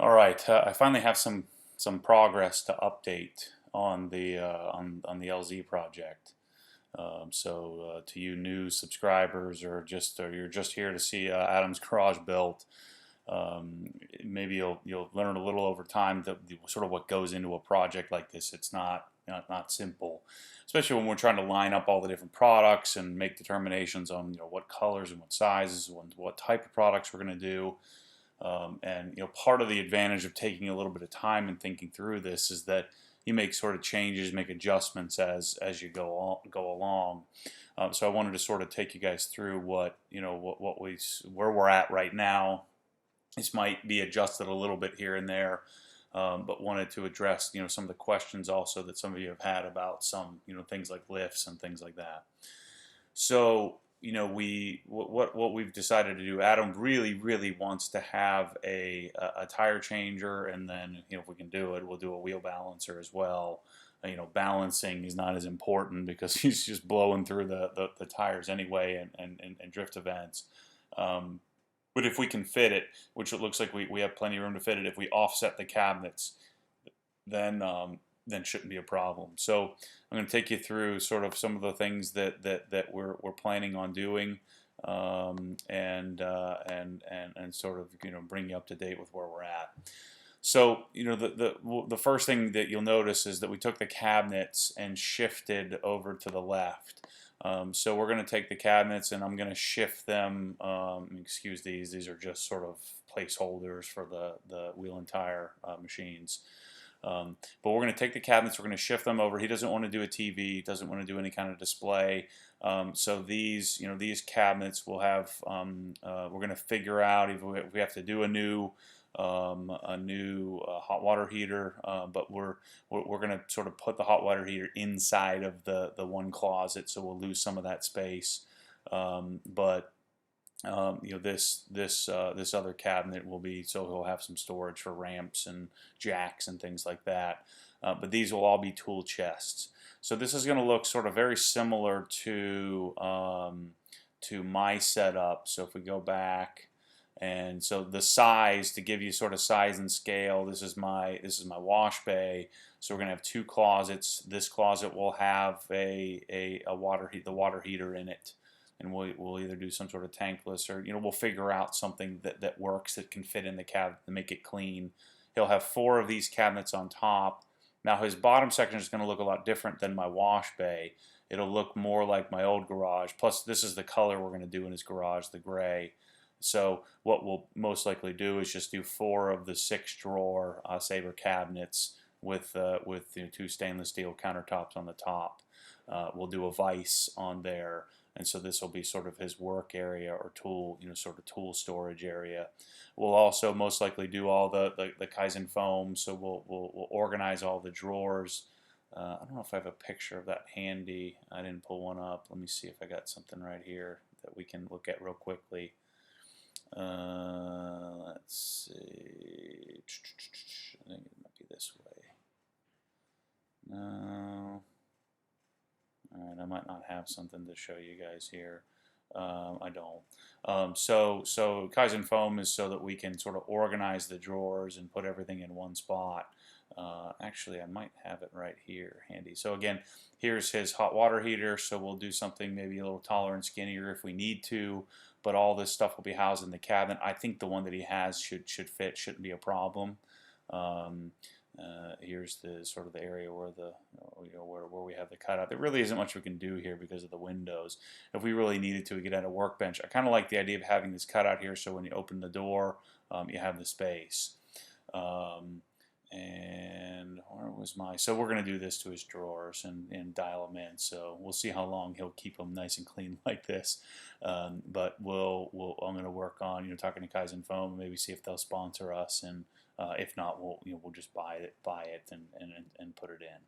All right, I finally have some progress to update on the on the LZ project. To you new subscribers, or you're just here to see Adam's garage built, maybe you'll learn a little over time sort of what goes into a project like this. It's not simple, especially when we're trying to line up all the different products and make determinations on what colors and what sizes, what type of products we're going to do. And part of the advantage of taking a little bit of time and thinking through this is that you make sort of changes, make adjustments as you go along. So I wanted to sort of take you guys through where we're at right now. This might be adjusted a little bit here and there, but wanted to address some of the questions also that some of you have had about some things like lifts and things like that. So what we've decided to do. Adam really wants to have a tire changer, and then if we can do it, we'll do a wheel balancer as well. Balancing is not as important because he's just blowing through the tires anyway, and drift events. But if we can fit it, which it looks like we have plenty of room to fit it, if we offset the cabinets, then shouldn't be a problem. So I'm going to take you through sort of some of the things that we're planning on doing, and sort of bring you up to date with where we're at. So the first thing that you'll notice is that we took the cabinets and shifted over to the left. So we're going to take the cabinets and I'm going to shift them. Excuse these are just sort of placeholders for the wheel and tire machines. But we're going to take the cabinets, we're going to shift them over. He doesn't want to do a TV, doesn't want to do any kind of display. So these cabinets will have, we're going to figure out if we have to do a new hot water heater, but we're going to sort of put the hot water heater inside of the one closet, so we'll lose some of that space. But this other cabinet will be, so he'll have some storage for ramps and jacks and things like that. But these will all be tool chests. So this is going to look sort of very similar to my setup. So if we go back, and so the size, to give you sort of size and scale, this is my wash bay. So we're going to have two closets. This closet will have the water heater in it, and we'll either do some sort of tankless, or we'll figure out something that works, that can fit in the cabinet to make it clean. He'll have 4 of these cabinets on top. Now his bottom section is going to look a lot different than my wash bay. It'll look more like my old garage. Plus this is the color we're going to do in his garage, the gray. So what we'll most likely do is just do 4 of the 6 drawer Sabre cabinets with 2 stainless steel countertops on the top. We'll do a vise on there. And so this will be sort of his work area, or tool, sort of tool storage area. We'll also most likely do all the Kaizen foam, so we'll organize all the drawers. I don't know if I have a picture of that handy. I didn't pull one up. Let me see if I got something right here that we can look at real quickly. Let's see. I think it might be this way. No. Alright, I might not have something to show you guys here. I don't. So Kaizen foam is so that we can sort of organize the drawers and put everything in one spot. Actually, I might have it right here handy. So again, here's his hot water heater. So we'll do something maybe a little taller and skinnier if we need to, but all this stuff will be housed in the cabinet. I think the one that he has should fit, shouldn't be a problem. Here's the sort of the area where where we have the cutout. There really isn't much we can do here because of the windows. If we really needed to, we could add a workbench. I kind of like the idea of having this cutout here, so when you open the door, you have the space. And where was my? So we're going to do this to his drawers and dial them in. So we'll see how long he'll keep them nice and clean like this. But I'm going to work on talking to Kaizen Foam, maybe see if they'll sponsor us, and if not, we'll just buy it and put it in.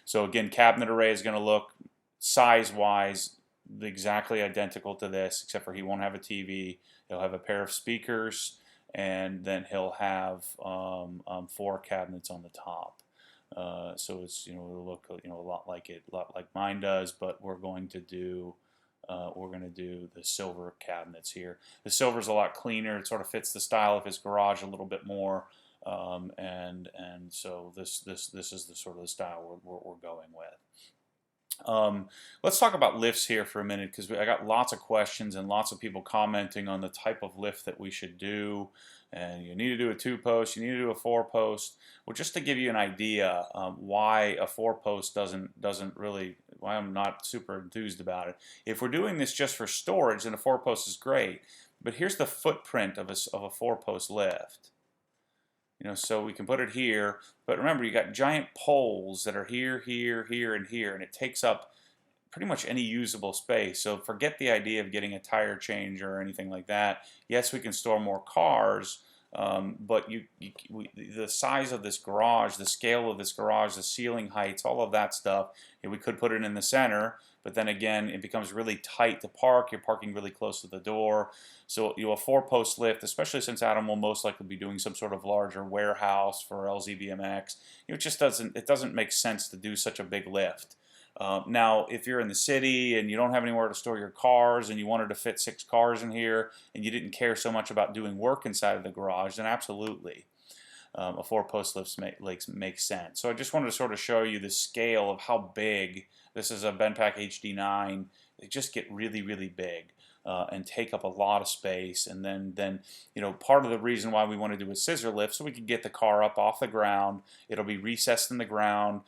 So again, cabinet array is going to look size-wise exactly identical to this, except for he won't have a TV. He'll have a pair of speakers, and then he'll have 4 cabinets on the top. So it's it'll look a lot like mine does, but we're going to do the silver cabinets here. The silver is a lot cleaner. It sort of fits the style of his garage a little bit more. And so this is the sort of the style we're going with. Let's talk about lifts here for a minute, because I got lots of questions and lots of people commenting on the type of lift that we should do. And you need to do a 2-post, you need to do a 4-post. Well, just to give you an idea why a 4-post doesn't really, why I'm not super enthused about it. If we're doing this just for storage, then a 4-post is great. But here's the footprint of a 4-post lift. So we can put it here, but remember, you got giant poles that are here, here, here, and here, and it takes up pretty much any usable space. So forget the idea of getting a tire changer or anything like that. Yes, we can store more cars, but the size of this garage, the scale of this garage, the ceiling heights, all of that stuff, we could put it in the center, but then again, it becomes really tight to park. You're parking really close to the door. So a 4-post lift, especially since Adam will most likely be doing some sort of larger warehouse for LZBMX, it just doesn't make sense to do such a big lift. Now, if you're in the city and you don't have anywhere to store your cars and you wanted to fit 6 cars in here and you didn't care so much about doing work inside of the garage, then absolutely. A 4-post lift makes sense. So I just wanted to sort of show you the scale of how big. This is a Benpack HD9. They just get really, really big. And take up a lot of space, and then part of the reason why we want to do a scissor lift, so we can get the car up off the ground. It'll be recessed in the ground.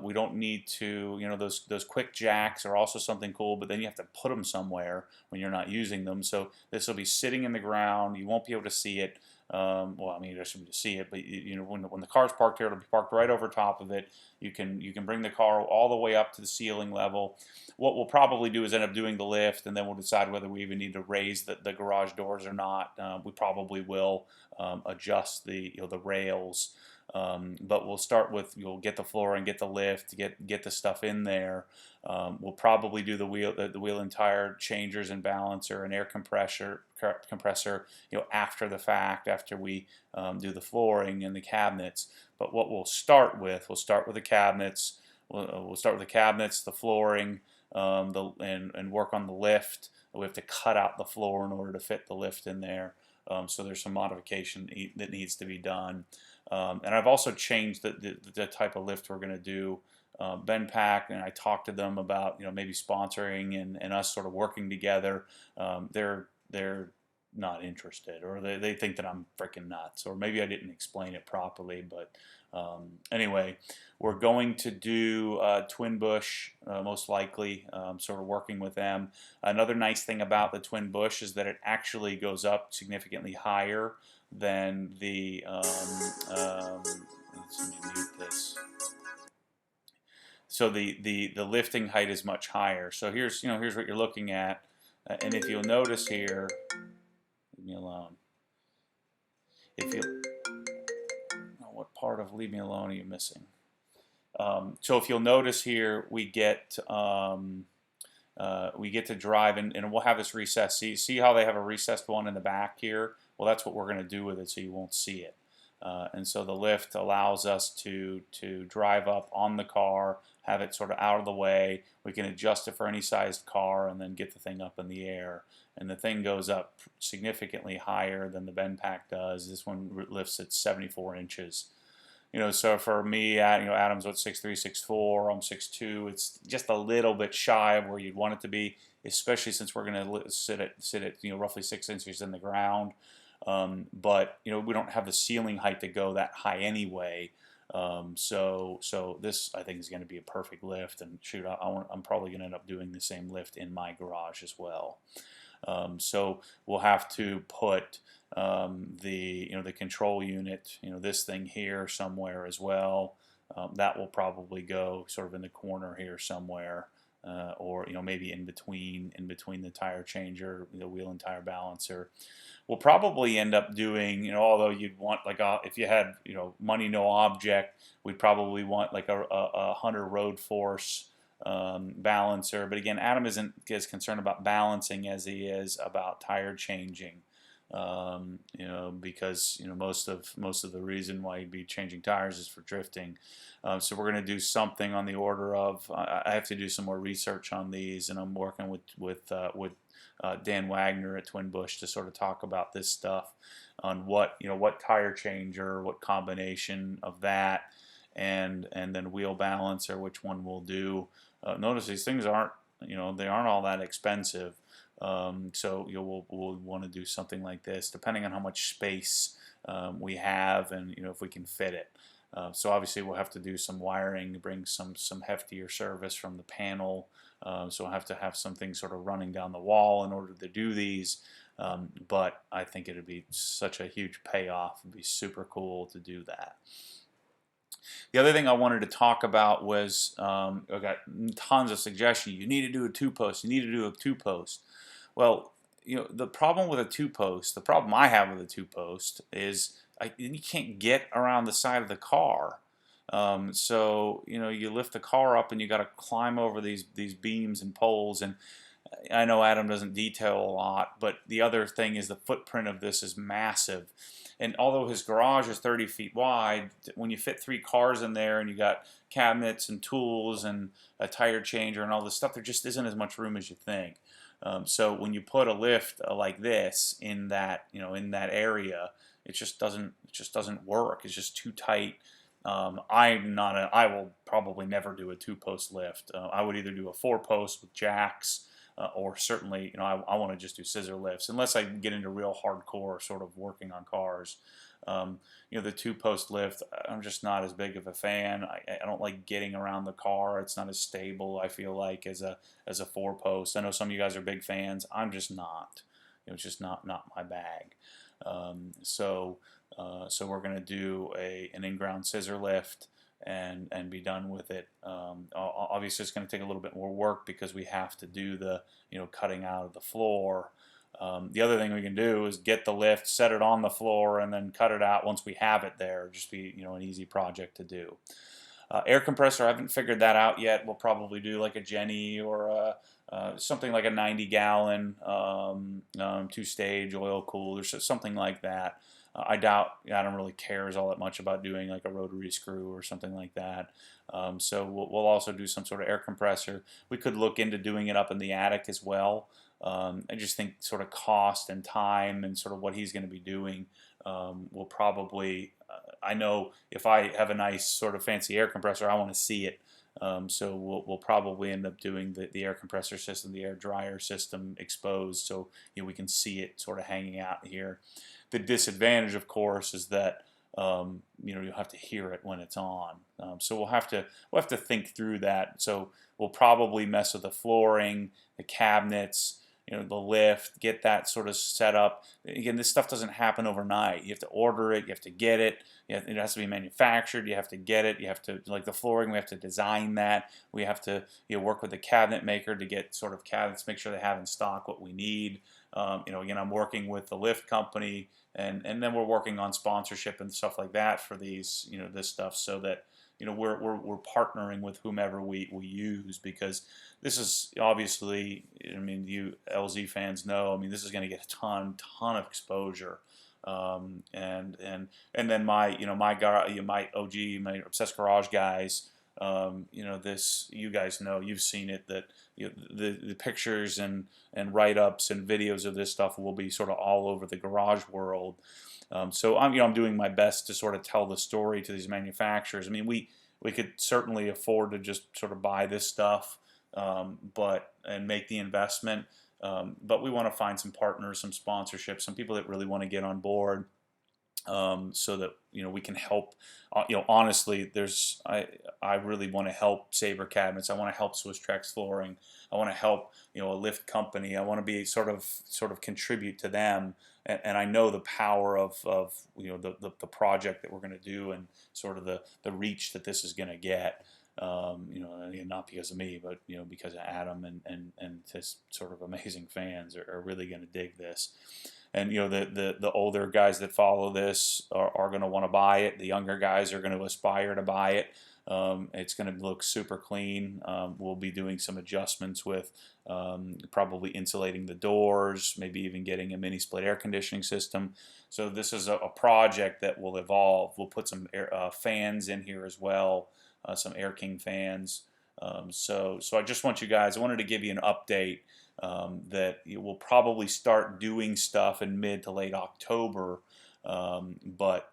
We don't need to, those quick jacks are also something cool, but then you have to put them somewhere when you're not using them. So this will be sitting in the ground. You won't be able to see it. Well, I mean, you should be able to see it, but when the car's parked here, it'll be parked right over top of it. You can bring the car all the way up to the ceiling level. What we'll probably do is end up doing the lift, and then we'll decide whether we even need to raise the garage doors or not. We probably will adjust the rails. But we'll start with, you'll get the floor and get the lift, get the stuff in there. We'll probably do the wheel and tire changers and balancer and air compressor, after the fact, after we do the flooring and the cabinets. But what we'll start with the cabinets. We'll start with the cabinets, the flooring, and work on the lift. We have to cut out the floor in order to fit the lift in there. So there's some modification that needs to be done. And I've also changed the type of lift we're going to do. Benpack, and I talked to them about maybe sponsoring and us sort of working together. They're not interested, or they think that I'm freaking nuts, or maybe I didn't explain it properly. But anyway, we're going to do Twin Bush most likely, sort of working with them. Another nice thing about the Twin Bush is that it actually goes up significantly higher than the let me mute this. So the lifting height is much higher. So here's what you're looking at, and if you'll notice here, leave me alone. If you, what part of leave me alone are you missing? So if you'll notice here, we get to drive, and we'll have this recessed. See how they have a recessed one in the back here? Well, that's what we're going to do with it, so you won't see it. And so the lift allows us to drive up on the car, have it sort of out of the way. We can adjust it for any sized car and then get the thing up in the air. And the thing goes up significantly higher than the Benpack does. This one lifts at 74 inches. So for me, Adam's what, 6'3", 6'4", I'm 6'2". It's just a little bit shy of where you'd want it to be, especially since we're going to sit at roughly 6 inches in the ground. But we don't have the ceiling height to go that high anyway. So this, I think, is going to be a perfect lift. And shoot, I'm probably going to end up doing the same lift in my garage as well. So we'll have to put the control unit, this thing here somewhere as well. That will probably go sort of in the corner here somewhere, or maybe in between the tire changer, the wheel and tire balancer. We'll probably end up doing, although you'd want if you had money no object, we'd probably want like a Hunter Road Force balancer. But again, Adam isn't as concerned about balancing as he is about tire changing. Because most of the reason why you'd be changing tires is for drifting. So we're going to do something on the order of, I have to do some more research on these, and I'm working with Dan Wagner at Twin Bush to sort of talk about this stuff on what tire changer, what combination of that, and then wheel balancer, which one we'll do. Notice these things aren't they aren't all that expensive. So we'll want to do something like this, depending on how much space we have, and if we can fit it. So obviously we'll have to do some wiring, bring some heftier service from the panel. So we'll have to have something sort of running down the wall in order to do these. But I think it would be such a huge payoff. It'd be super cool to do that. The other thing I wanted to talk about was I got tons of suggestions. You need to do a two-post. You need to do a two-post. Well, the problem with a two-post, the problem I have with a two-post is you can't get around the side of the car. So you lift the car up and you got to climb over these beams and poles. And I know Adam doesn't detail a lot, but the other thing is the footprint of this is massive. And although his garage is 30 feet wide, when you fit 3 cars in there and you got cabinets and tools and a tire changer and all this stuff, there just isn't as much room as you think. So when you put a lift like this in that area, it just doesn't work. It's just too tight. I will probably never do a 2-post lift. I would either do a 4-post with jacks, or certainly, I want to just do scissor lifts, unless I get into real hardcore sort of working on cars. The 2-post lift, I'm just not as big of a fan. I don't like getting around the car. It's not as stable, I feel like, as a 4-post. I know some of you guys are big fans. I'm just not. It's just not my bag. So we're going to do an in-ground scissor lift and be done with it. Obviously, it's going to take a little bit more work because we have to do the cutting out of the floor. The other thing we can do is get the lift, set it on the floor, and then cut it out once we have it there. Just be an easy project to do. Air compressor, I haven't figured that out yet. We'll probably do like a Jenny or something like a 90-gallon 2-stage oil cooler, something like that. I doubt Adam really cares all that much about doing like a rotary screw or something like that. So we'll also do some sort of air compressor. We could look into doing it up in the attic as well. I just think sort of cost and time and sort of what he's going to be doing will probably, I know if I have a nice sort of fancy air compressor, I want to see it. So we'll probably end up doing the air compressor system, the air dryer system exposed, so we can see it sort of hanging out here. The disadvantage, of course, is that you'll have to hear it when it's on. So we'll have to think through that. So we'll probably mess with the flooring, the cabinets, the lift, get that sort of set up. Again, this stuff doesn't happen overnight. You have to order it, you have to get it, it has to be manufactured, you have to get it, you have to, like the flooring, we have to design that, we have to work with the cabinet maker to get sort of cabinets, make sure they have in stock what we need. Again, I'm working with the lift company, and then we're working on sponsorship and stuff like that for these, this stuff, so that we're partnering with whomever we use, because this is obviously, you LZ fans know, this is going to get a ton of exposure, and then my OG, my Obsessed Garage guys, this, you guys know, you've seen it, that the pictures and write-ups and videos of this stuff will be sort of all over the garage world. So I'm doing my best to sort of tell the story to these manufacturers. We could certainly afford to just sort of buy this stuff, and make the investment. But we want to find some partners, some sponsorships, some people that really want to get on board, so that we can help. Honestly, I really want to help Sabre Cabinets. I want to help Swiss Trex Flooring. I want to help a lift company. I want to be sort of contribute to them. And I know the power of the project that we're going to do, and sort of the reach that this is going to get. Not because of me, but because of Adam and his sort of amazing fans are really going to dig this. And the older guys that follow this are going to want to buy it. The younger guys are going to aspire to buy it. It's going to look super clean. We'll be doing some adjustments with probably insulating the doors, maybe even getting a mini split air conditioning system. So this is a project that will evolve. We'll put some fans in here as well, some Air King fans. So I just want you guys, I wanted to give you an update. that you will probably start doing stuff in mid to late October. But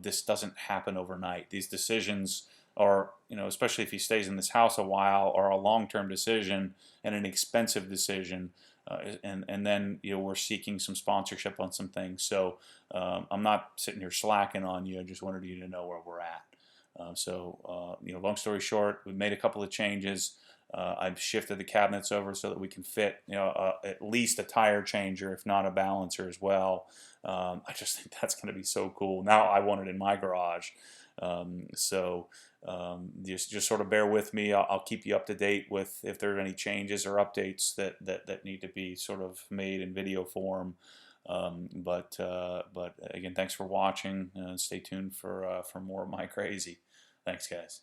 this doesn't happen overnight. These decisions are, especially if he stays in this house a while, are a long-term decision and an expensive decision. And then we're seeking some sponsorship on some things. So I'm not sitting here slacking on you. I just wanted you to know where we're at. Long story short, we made a couple of changes. I've shifted the cabinets over so that we can fit, at least a tire changer, if not a balancer as well. I just think that's going to be so cool. Now I want it in my garage. Just sort of bear with me. I'll keep you up to date with if there are any changes or updates that need to be sort of made in video form. But again, thanks for watching. Stay tuned for more of my crazy. Thanks, guys.